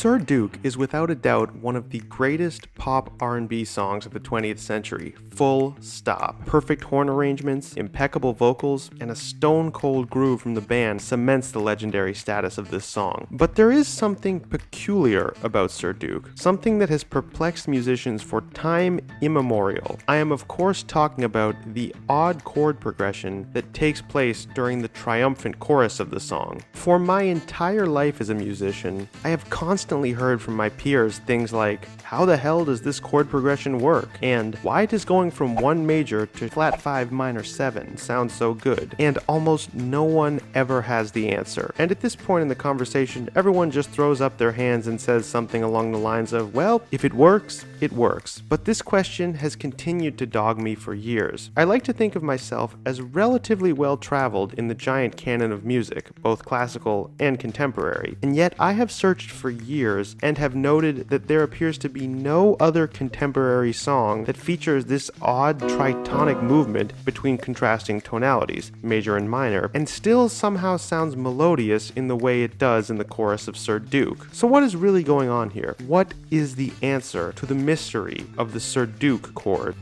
Sir Duke is without a doubt one of the greatest pop R&B songs of the 20th century, full stop. Perfect horn arrangements, impeccable vocals, and a stone-cold groove from the band cements the legendary status of this song. But there is something peculiar about Sir Duke, something that has perplexed musicians for time immemorial. I am of course talking about the odd chord progression that takes place during the triumphant chorus of the song. For my entire life as a musician, I have constantly heard from my peers things like, how the hell does this chord progression work? And why does going from 1 major to flat 5 minor 7 sound so good? And almost no one ever has the answer. And at this point in the conversation, everyone just throws up their hands and says something along the lines of, well, if it works, it works. But this question has continued to dog me for years. I like to think of myself as relatively well traveled in the giant canon of music, both classical and contemporary. And yet I have searched for years and have noted that there appears to be no other contemporary song that features this odd tritonic movement between contrasting tonalities, major and minor, and still somehow sounds melodious in the way it does in the chorus of Sir Duke. So what is really going on here? What is the answer to the mystery of the Sir Duke chord?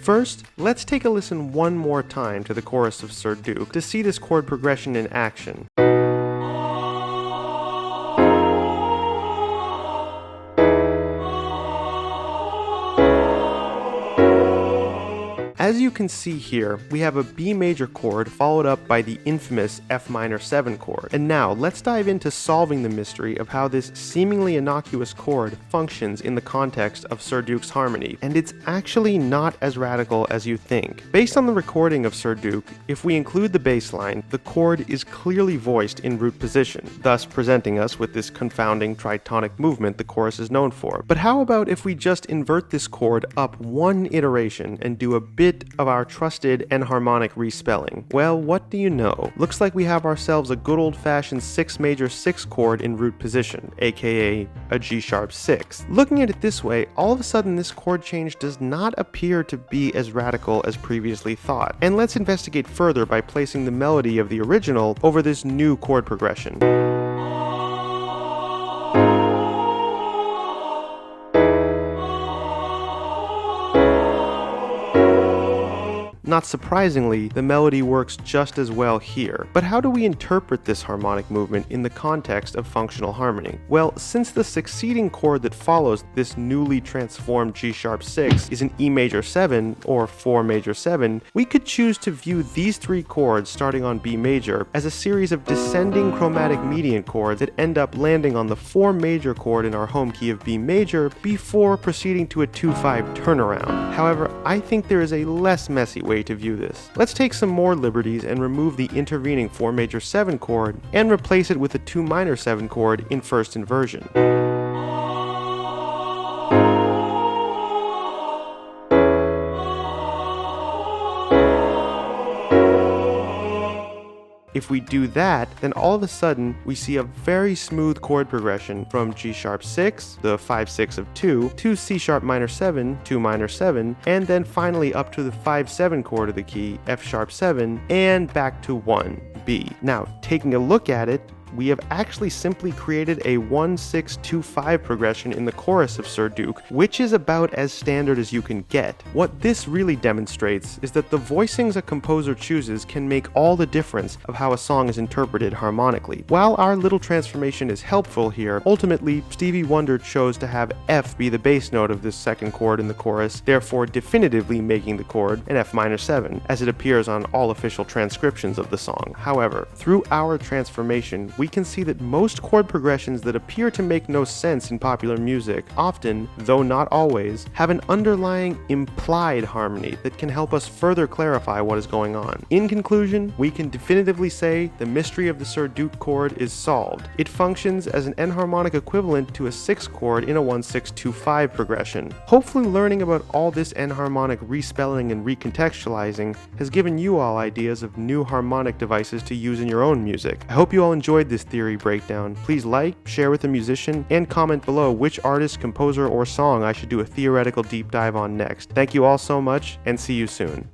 First, let's take a listen one more time to the chorus of Sir Duke to see this chord progression in action. As you can see here, we have a B major chord followed up by the infamous F minor 7 chord. And now, let's dive into solving the mystery of how this seemingly innocuous chord functions in the context of Sir Duke's harmony. And it's actually not as radical as you think. Based on the recording of Sir Duke, if we include the bass line, the chord is clearly voiced in root position, thus presenting us with this confounding tritonic movement the chorus is known for. But how about if we just invert this chord up one iteration and do a bit of our trusted enharmonic respelling? Well, what do you know? Looks like we have ourselves a good old-fashioned 6 major 6 chord in root position, aka a G sharp 6. Looking at it this way, all of a sudden this chord change does not appear to be as radical as previously thought. And let's investigate further by placing the melody of the original over this new chord progression. Not surprisingly, the melody works just as well here. But how do we interpret this harmonic movement in the context of functional harmony? Well, since the succeeding chord that follows this newly transformed G sharp 6 is an E major 7 or 4 major 7, we could choose to view these 3 chords starting on B major as a series of descending chromatic median chords that end up landing on the 4 major chord in our home key of B major before proceeding to a 2-5 turnaround. However, I think there is a less messy way to view this. Let's take some more liberties and remove the intervening 4 major 7 chord and replace it with a 2 minor 7 chord in first inversion. If we do that, then all of a sudden we see a very smooth chord progression from G sharp 6, the 5-6 of 2, to C sharp minor 7, 2 minor 7, and then finally up to the 5-7 chord of the key, F sharp 7, and back to 1, B. Now, taking a look at it, we have actually simply created a 1-6-2-5 progression in the chorus of Sir Duke, which is about as standard as you can get. What this really demonstrates is that the voicings a composer chooses can make all the difference of how a song is interpreted harmonically. While our little transformation is helpful here, ultimately Stevie Wonder chose to have F be the bass note of this second chord in the chorus, therefore definitively making the chord an F minor 7, as it appears on all official transcriptions of the song. However, through our transformation, we can see that most chord progressions that appear to make no sense in popular music often, though not always, have an underlying implied harmony that can help us further clarify what is going on. In conclusion, we can definitively say the mystery of the Sir Duke chord is solved. It functions as an enharmonic equivalent to a 6 chord in a 1-6-2-5 progression. Hopefully learning about all this enharmonic respelling and recontextualizing has given you all ideas of new harmonic devices to use in your own music. I hope you all enjoyed this theory breakdown. Please like, share with a musician, and comment below which artist, composer, or song I should do a theoretical deep dive on next. Thank you all so much, and see you soon.